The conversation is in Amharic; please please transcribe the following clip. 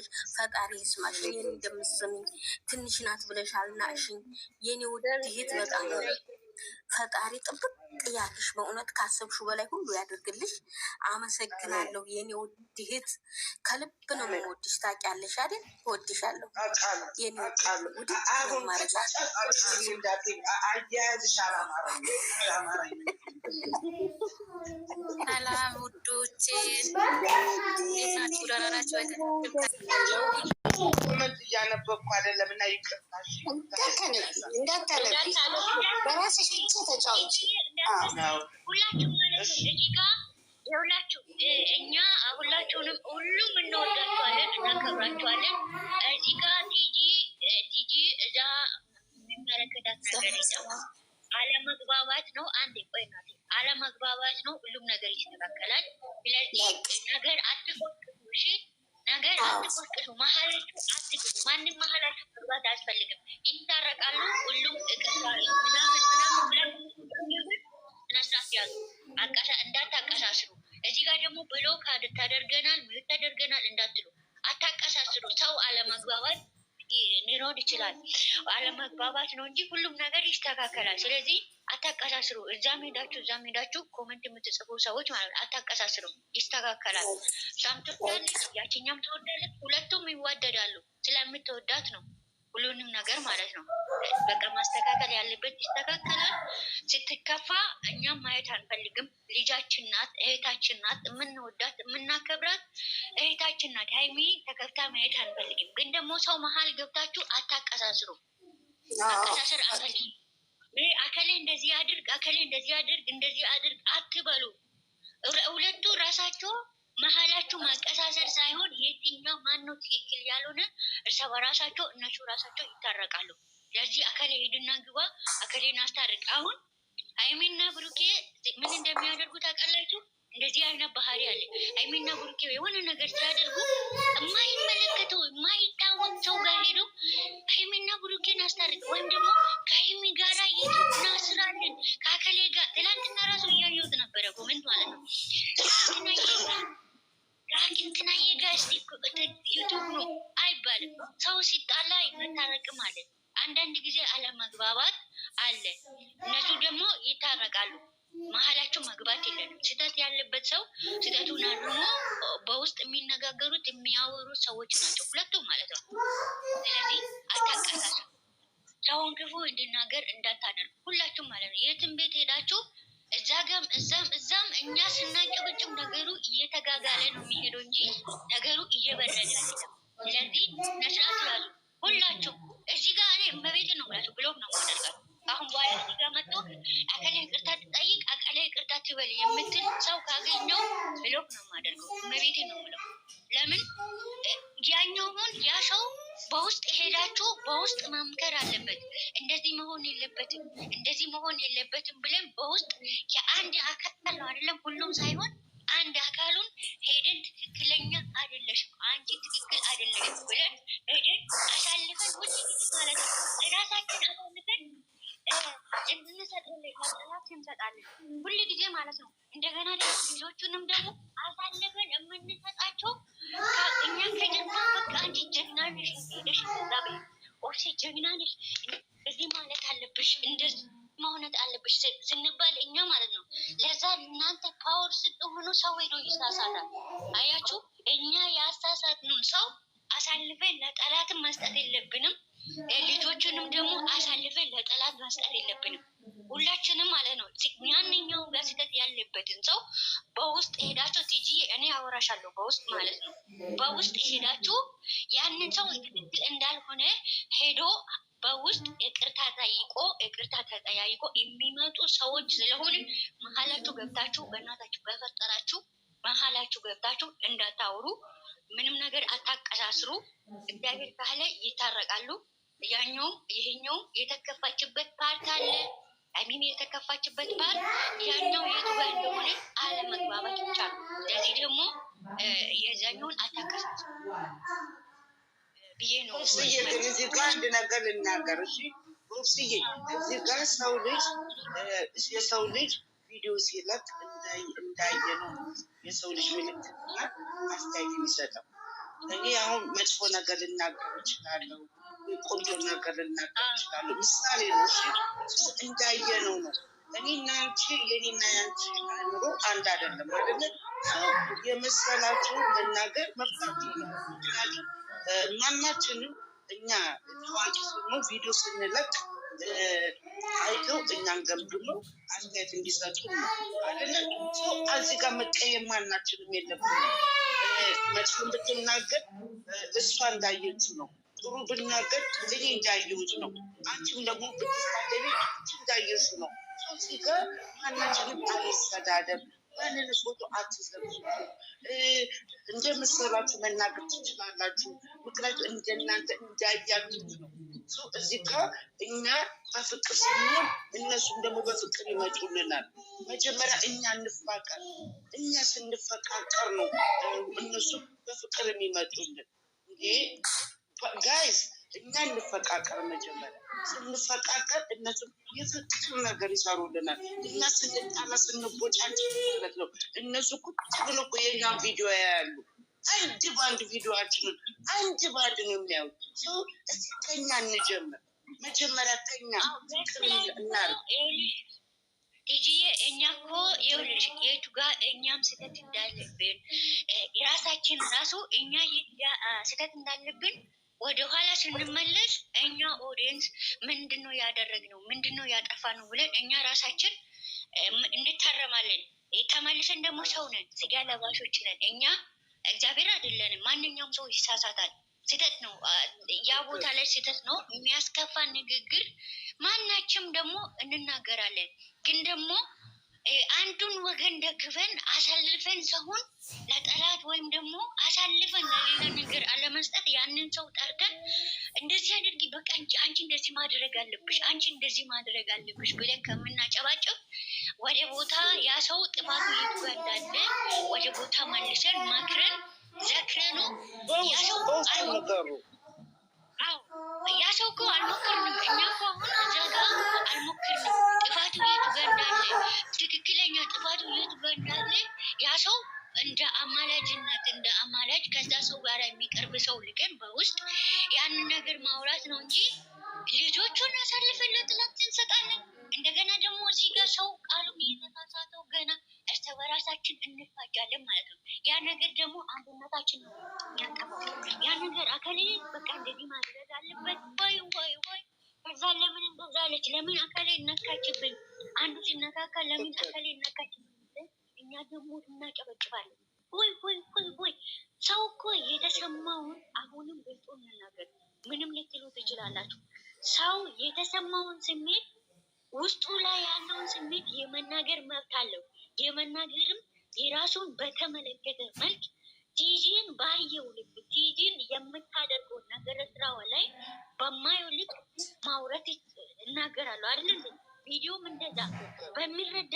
ታውቂያለሽ። ፈጣሪ ይስማሽ። እኔን እንደምትሰሚኝ ትንሽ ናት ብለሻል ናቅሽኝ። የኔ ውድሄት በጣም ፈጣሪ ጥብቅ ያልሽ በእውነት ካሰብሹ በላይ ሁሉ ያደርግልሽ። አመሰግናለሁ የኔ ውድሄት፣ ከልብ ነው የምወድሽ። ታውቂያለሽ አይደል? እወድሻለሁ የኔ ውድ ማለት ሰላም ውዶቼ፣ ደህና ናችሁ? ኮመንት እያነበብኩ አይደለም እና ይቅርታሽ እንዳታነቢ በራስሽ ብቻ ተጫውቺ። ሁላችሁም እዚህ ጋር የሁላችሁ እኛ ሁላችሁንም ሁሉም እንወዳችኋለን፣ እናከብራችኋለን። እዚህ ጋር ቲጂ እዛ የሚመለከታት ነገር የለም። አለመግባባት ነው። አንድ ቆይ ናት፣ አለመግባባት ነው። ሁሉም ነገር ይስተካከላል። ስለዚህ ነገር አትቆጥሩ፣ እሺ? ነገር አትቆጥሩ፣ መሀላችሁ አትግቡ። ማንም መሀላችሁ መግባት አያስፈልግም። ይታረቃሉ። ሁሉም ስነስርዓት ያዙ፣ እንዳታቀሳስሩ። እዚህ ጋር ደግሞ ብሎክ ታደርገናል፣ ሚዩት ታደርገናል እንዳትሉ፣ አታቀሳስሩ። ሰው አለመግባባት ሊኖር ይችላል። አለመግባባት ነው እንጂ ሁሉም ነገር ይስተካከላል። ስለዚህ አታቀሳስሩ። እዛም ሄዳችሁ ኮመንት የምትጽፉ ሰዎች ማለት ነው፣ አታቀሳስሩ፣ ይስተካከላል። እሷም ትወዳለች፣ ያችኛም ትወዳለች። ሁለቱም ይዋደዳሉ። ስለምትወዳት ነው ሁሉንም ነገር ማለት ነው። በቃ ማስተካከል ያለበት ይስተካከላል። ስትከፋ እኛም ማየት አንፈልግም። ልጃችን ናት፣ እህታችን ናት፣ የምንወዳት የምናከብራት እህታችን ናት። ሀይሚ ተከፍታ ማየት አንፈልግም። ግን ደግሞ ሰው መሀል ገብታችሁ አታቀሳስሩ። አቀሳሰር አንፈልግም። አከሌ እንደዚህ አድርግ፣ አከሌ እንደዚህ አድርግ፣ እንደዚህ አድርግ አትበሉ። ሁለቱ ራሳቸው መሀላችሁ ማቀሳሰር ሳይሆን የትኛው ማነው ትክክል ያልሆነ እርስ በራሳቸው እነሱ ራሳቸው ይታረቃሉ። ለዚህ አከሌ ሄድና ግባ፣ አከሌን አስታርቅ። አሁን ሀይሚና ብሩኬ ምን እንደሚያደርጉ ታውቃላችሁ? እንደዚህ አይነት ባህሪ አለ። ሀይሚና ብሩኬ የሆነ ነገር ሲያደርጉ የማይመለከተው የማይታወቅ ሰው ጋር ሄዶ ሀይሚና ብሩኬን አስታርቅ፣ ወይም ደግሞ ከሀይሚ ጋራ የቱና ስራለን ከአከሌ ጋር ትላንትና ራሱ እያየሁት ነበረ ኮመንት ማለት ነው። እንትና የጋስ ዩቱብ ነው አይባልም። ሰው ሲጣላ መታረቅም አለ። አንዳንድ ጊዜ አለመግባባት አለ። እነሱ ደግሞ ይታረቃሉ። መሀላቸው መግባት የለንም። ስህተት ያለበት ሰው ስህተቱን አርሞ በውስጥ የሚነጋገሩት የሚያወሩት ሰዎች ናቸው፣ ሁለቱም ማለት ነው። ስለዚህ አታቀሳሱ። ሰውን ክፉ እንዲናገር እንዳታደርጉ ሁላችሁም ማለት ነው። የትም ቤት ሄዳችሁ እዛም እኛ ስናጨበጭብ ነገሩ እየተጋጋለ ነው የሚሄደው እንጂ ነገሩ እየበረደ አይደለም። ስለዚህ መስራት ያሉ ሁላችሁ እዚህ ጋር እኔ እመቤት ነው ብላችሁ ብሎግ ነው ማደርጋል። አሁን በኋላ እዚህ ጋር መጥቶ አከሌ ይቅርታ ትጠይቅ፣ አከሌ ይቅርታ ትበል የምትል ሰው ካገኘው ብሎግ ነው ማደርገው። እመቤት ነው ብለው ለምን ያኛውን ያ ሰው በውስጥ ሄዳችሁ በውስጥ ማምከር አለበት። እንደዚህ መሆን የለበትም እንደዚህ መሆን የለበትም ብለን በውስጥ የአንድ አካል ነው አይደለም፣ ሁሉም ሳይሆን አንድ አካሉን ሄደን ትክክለኛ አይደለሽም፣ አንቺ ትክክል አይደለሽም ብለን ሄደን አሳልፈን ሁሉ ጊዜ ማለት ነው ራሳችን አሳልፈን እንሰጣለን ሁሉ ጊዜ ማለት ነው። እንደገና ደግሞ ልጆቹንም ደግሞ አሳልፈን የምንሰጣቸው እኛ ከጀርባ በቃ አንቺ ጀግና ነሽ፣ ሄደሽ ዛ ኦርሴ ጀግና ነሽ፣ እዚህ ማለት አለብሽ፣ እንደዚህ መሆነት አለብሽ ስንባል እኛ ማለት ነው። ለዛ እናንተ ፓወር ስትሆኑ ሰው ሄዶ ይሳሳታል። አያችሁ፣ እኛ ያሳሳትነውን ሰው አሳልፈን ለጠላትም መስጠት የለብንም። ልጆቹንም ደግሞ አሳልፈን ለጠላት መስጠት የለብንም። ሁላችንም ማለት ነው። ያንኛው ጋር ስህተት ያለበትን ሰው በውስጥ ሄዳችሁ ቲጂ እኔ አወራሻለሁ በውስጥ ማለት ነው። በውስጥ ሄዳችሁ ያንን ሰው ትክክል እንዳልሆነ ሄዶ በውስጥ ይቅርታ ተጠያይቆ የሚመጡ ሰዎች ስለሆነ መሀላችሁ ገብታችሁ በእናታችሁ በፈጠራችሁ መሀላችሁ ገብታችሁ እንዳታወሩ። ምንም ነገር አታቀሳስሩ። እግዚአብሔር ካለ ይታረቃሉ። ያኛውም ይሄኛውም የተከፋችበት ፓርት አለ። ሀይሚም የተከፋችበት ፓርት ያኛው የቱ ጋር እንደሆነ አለመግባባት ይቻሉ። ለዚህ ደግሞ የዛኛውን አታቀሳስሩ ብዬ ነው። ግን እዚህ ጋር አንድ ነገር ልናገር እሺ። ሩፍስዬ እዚህ ጋር የሰው ልጅ ቪዲዮ ሲለቅ እንዳየ ነው የሰው ልጅ ምልክትና አስተያየት የሚሰጠው እኔ አሁን መጥፎ ነገር ልናገር እችላለሁ፣ ቆንጆ ነገር ልናገር እችላለሁ። ምሳሌ ነው። እሺ እንዳየነው ነው። እኔ እና አንቺ የኔና ያንቺ አእምሮ አንድ አይደለም አይደለ? ሰው የመሰላችሁ መናገር መብታችሁ ነው። ምክንያቱም ማናችንም እኛ ታዋቂ ስንሆን ቪዲዮ ስንለቅ አይተው እኛን ገምግመው አስተያየት እንዲሰጡ ነው አይደለ? ሰው እዚህ ጋር መቀየም ማናችንም የለብንም። መጥፎ ብትናገር እሷ እንዳየችው ነው። ጥሩ ብናገር እኔ እንዳየሁት ነው። አንቺም ደግሞ ብትሳደቢ አንቺ እንዳየሽው ነው። እዚህ ጋር ማናችንም አንሰዳደብ። ማንን ፎቶ አትዘብዙ። እንደመሰላችሁ መናገር ትችላላችሁ። ምክንያቱም እንደናንተ እንዳያችሁት ነው። እዚህ ጋር እኛ በፍቅር ስንሆን እነሱም ደግሞ በፍቅር ይመጡልናል። መጀመሪያ እኛ እንፋቀር። እኛ ስንፈቃቀር ነው እነሱ በፍቅር የሚመጡልን። ጋይስ እኛ እንፈቃቀር። መጀመሪያ ስንፈቃቀር እነሱ የፍቅር ነገር ይሰሩልናል። እኛ ስንጣላ ስንቦጫጭ ማለት ነው። እነሱ ቁጭ ብሎ እኮ የኛን ቪዲዮ ያያሉ። አንድ በአንድ ቪዲዮችንን አንድ በአንድ ነው የሚያዩት። እስኪ ከኛ እንጀምር። መጀመሪያ ከኛ እናርግ። ልጅዬ እኛ እኮ ይኸውልሽ የቱ ጋር እኛም ስህተት እንዳለብን የራሳችን ራሱ እኛ ስህተት እንዳለብን ወደኋላ ስንመለስ እኛ ኦዲየንስ ምንድን ነው ያደረግነው፣ ምንድን ነው ያጠፋነው ብለን እኛ ራሳችን እንታረማለን። ተመልሰን ደግሞ ሰው ነን፣ ስጋ ለባሾች ነን። እኛ እግዚአብሔር አይደለንም። ማንኛውም ሰው ይሳሳታል። ስህተት ነው፣ ያ ቦታ ላይ ስህተት ነው። የሚያስከፋ ንግግር ማናችም ደግሞ እንናገራለን። ግን ደግሞ አንዱን ወገን ደግፈን አሳልፈን ሰውን ለጠላት ወይም ደግሞ አሳልፈን ለሌላ ነገር አለመስጠት፣ ያንን ሰው ጠርተን እንደዚህ አድርጊ፣ በቃ አንቺ እንደዚህ ማድረግ አለብሽ፣ አንቺ እንደዚህ ማድረግ አለብሽ ብለን ከምናጨባጭብ ወደ ቦታ ያ ሰው ጥፋቱ የቱ ጋር እንዳለ ወደ ቦታ መልሰን መክረን ዘክረኑ ያ ሰው እኮ አልሞከርንም። እኛ እኮ አሁን እዛ ጋ አልሞከርንም። ጥፋቱ የቱ ጋር እንዳለ ትክክለኛ ጥፋቱ የቱ ጋር እንዳለ ያ ሰው እንደ አማላጅነት እንደ አማላጅ ከዛ ሰው ጋር የሚቀርብ ሰው ልገን በውስጥ ያንን ነገር ማውራት ነው እንጂ ልጆቹን አሳልፈን ለጥላት እንሰጣለን። እንደገና ደግሞ እዚህ ጋር ሰው ቃሉም እየተሳሳተው ገና እርስ በራሳችን እንፋጃለን ማለት ነው። ያ ነገር ደግሞ አንድነታችን ነው ያጠፋው። ያ ነገር አካሌ በቃ እንደዚህ ማድረግ አለበት ወይ ከዛ ለምን እንደዛ አለች፣ ለምን አካሌ እነካችብን፣ አንዱ ሲነካካ ለምን አካሌ እነካችብን፣ እኛ ደግሞ እናጨበጭባለን። ወይ ሰው እኮ የተሰማውን አሁንም ገልጦ እንናገር። ምንም ልትሉ ትችላላችሁ። ሰው የተሰማውን ስሜት ውስጡ ላይ ያለውን ስሜት የመናገር መብት አለው። የመናገርም የራሱን በተመለከተ መልክ ቲጂን ባየው ልክ ቲጂን የምታደርገውን ነገር ስራዋ ላይ በማየው ልክ ማውረት እናገራለሁ አይደል? ቪዲዮም እንደዛ በሚረዳ